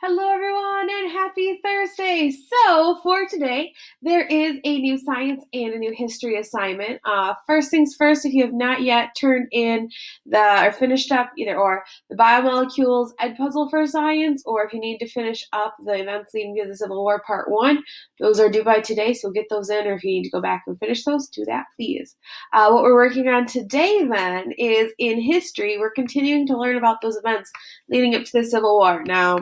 Hello, everyone, and happy Thursday. So, for today, there is a new science and a new history assignment. First things first, if you have not yet turned in or finished up either or the biomolecules ed puzzle for science, or if you need to finish up the events leading to the Civil War Part 1, those are due by today, so get those in, or if you need to go back and finish those, do that, please. What we're working on today, then, is in history, we're continuing to learn about those events leading up to the Civil War. Now,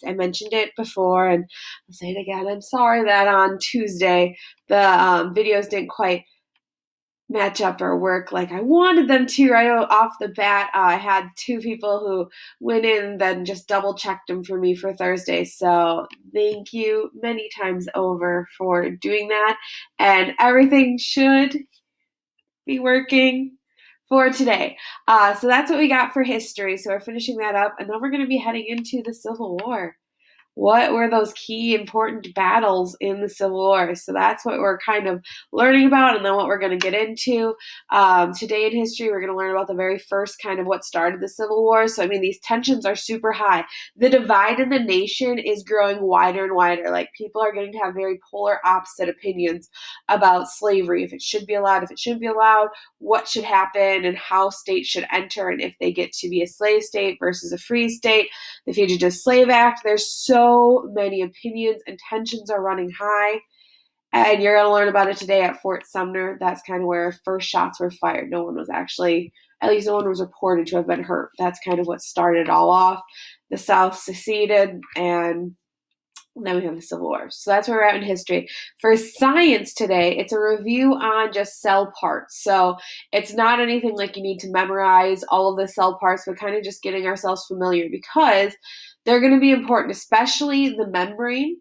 I mentioned it before, and I'll say it again. I'm sorry that on Tuesday the videos didn't quite match up or work like I wanted them to right off the bat. I had two people who went in and then just double checked them for me for Thursday. So thank you many times over for doing that. And everything should be working for today. So that's what we got for history. So we're finishing that up, and then we're going to be heading into the Civil War. What were those key important battles in the Civil War? So that's what we're kind of learning about, and then what we're going to get into. Today in history, we're going to learn about the very first kind of what started the Civil War. So, I mean, these tensions are super high. The divide in the nation is growing wider and wider. Like, people are getting to have very polar opposite opinions about slavery, if it should be allowed, if it shouldn't be allowed, what should happen, and how states should enter, and if they get to be a slave state versus a free state. The Fugitive Slave Act. There's so many opinions and tensions are running high. And you're going to learn about it today at Fort Sumner. That's kind of where first shots were fired. No one was actually, at least no one was reported to have been hurt. That's kind of what started it all off. The South seceded, and then we have the Civil War. So that's where we're at in history. For science today, it's a review on just cell parts. So it's not anything like you need to memorize all of the cell parts, but kind of just getting ourselves familiar, because they're going to be important, especially the membrane,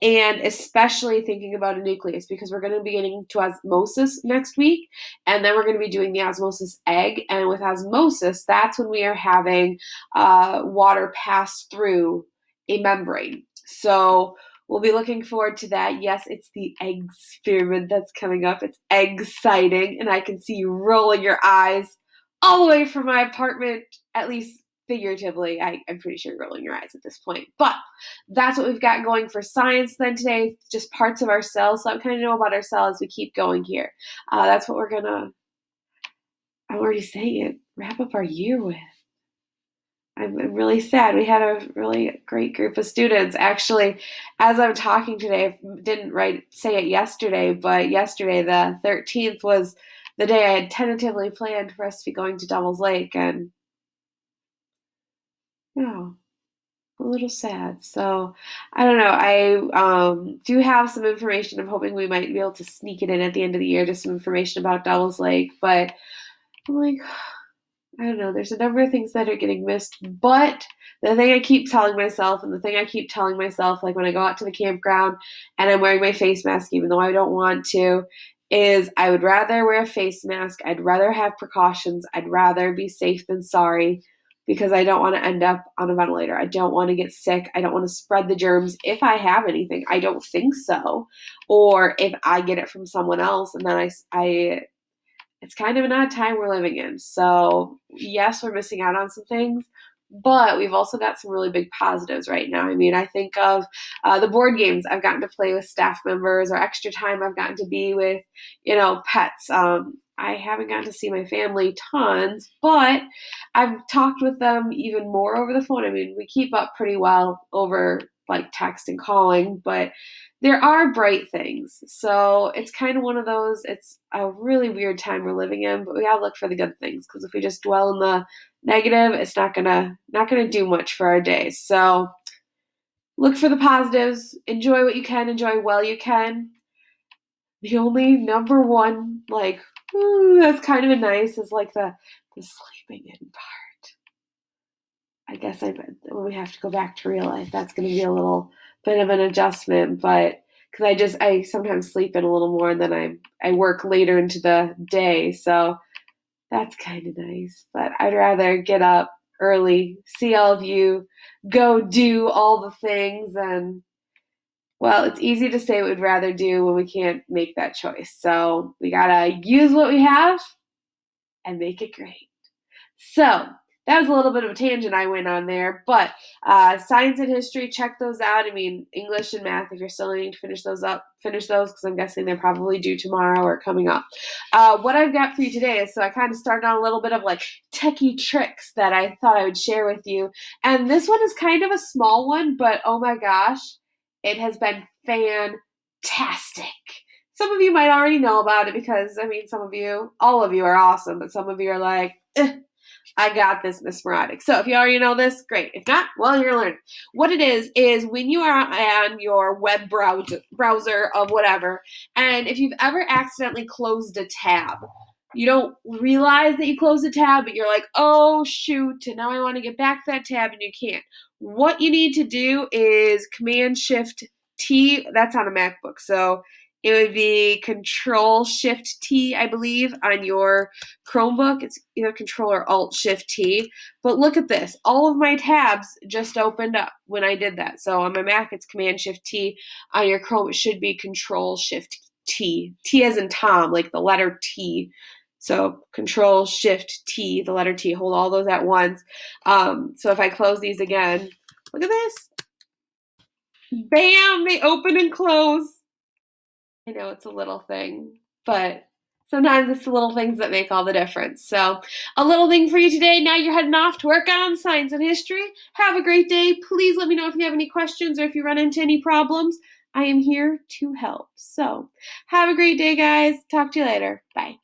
and especially thinking about a nucleus, because we're going to be getting to osmosis next week, and then we're going to be doing the osmosis egg. And with osmosis, that's when we are having water pass through a membrane. So we'll be looking forward to that. Yes, it's the egg experiment that's coming up. It's exciting, and I can see you rolling your eyes all the way from my apartment, at least figuratively. I'm pretty sure you're rolling your eyes at this point. But that's what we've got going for science then today, just parts of our cells. So I kind of know about our cells as we keep going here. That's what we're going to, I'm already saying it, wrap up our year with. I'm really sad. We had a really great group of students. Actually, as I'm talking today, I didn't say it yesterday, but yesterday, the 13th, was the day I had tentatively planned for us to be going to Devil's Lake, and a little sad. So I don't know. I do have some information. I'm hoping we might be able to sneak it in at the end of the year, just some information about Devil's Lake. But I'm like, I don't know. There's a number of things that are getting missed. But the thing I keep telling myself, like when I go out to the campground and I'm wearing my face mask, even though I don't want to, is I would rather wear a face mask. I'd rather have precautions. I'd rather be safe than sorry, because I don't want to end up on a ventilator. I don't want to get sick. I don't want to spread the germs if I have anything. I don't think so. Or if I get it from someone else, and then it's kind of an odd time we're living in. So, yes, we're missing out on some things, but we've also got some really big positives right now. I mean, I think of the board games I've gotten to play with staff members, or extra time I've gotten to be with, pets. I haven't gotten to see my family tons, but I've talked with them even more over the phone. I mean, we keep up pretty well over like text and calling, but there are bright things. So it's kind of one of those, it's a really weird time we're living in, but we gotta look for the good things, because if we just dwell in the negative, it's not gonna do much for our days. So look for the positives, enjoy what you can, enjoy while you can. The only number one, like, that's kind of nice, is like the sleeping in part. I guess when we have to go back to real life, that's going to be a little bit of an adjustment, but because I sometimes sleep in a little more, and then I work later into the day, so that's kind of nice. But I'd rather get up early, see all of you, go do all the things, and well, it's easy to say what we'd rather do when we can't make that choice. So we gotta use what we have and make it great. So that was a little bit of a tangent I went on there, but science and history, check those out. I mean, English and math, if you're still needing to finish those up, finish those because I'm guessing they're probably due tomorrow or coming up. What I've got for you today is, so I kind of started on a little bit of like techie tricks that I thought I would share with you. And this one is kind of a small one, but oh my gosh, it has been fantastic. Some of you might already know about it because, I mean, some of you, all of you are awesome, but some of you are like, I got this, Miss Maratik. So if you already know this, great. If not, well, you're learning. What it is when you are on your web browser of whatever, and if you've ever accidentally closed a tab, you don't realize that you closed a tab, but you're like, oh, shoot, and now I want to get back to that tab, and you can't. What you need to do is Command-Shift-T. That's on a MacBook, so it would be Control-Shift-T, I believe, on your Chromebook. It's either Control or Alt-Shift-T. But look at this. All of my tabs just opened up when I did that. So on my Mac, it's Command-Shift-T. On your Chrome, it should be Control-Shift-T. T as in Tom, like the letter T. So Control-Shift-T, the letter T. Hold all those at once. So if I close these again, look at this. Bam! They open and close. I know it's a little thing, but sometimes it's the little things that make all the difference. So a little thing for you today. Now you're heading off to work on science and history. Have a great day. Please let me know if you have any questions or if you run into any problems. I am here to help. So have a great day, guys. Talk to you later. Bye.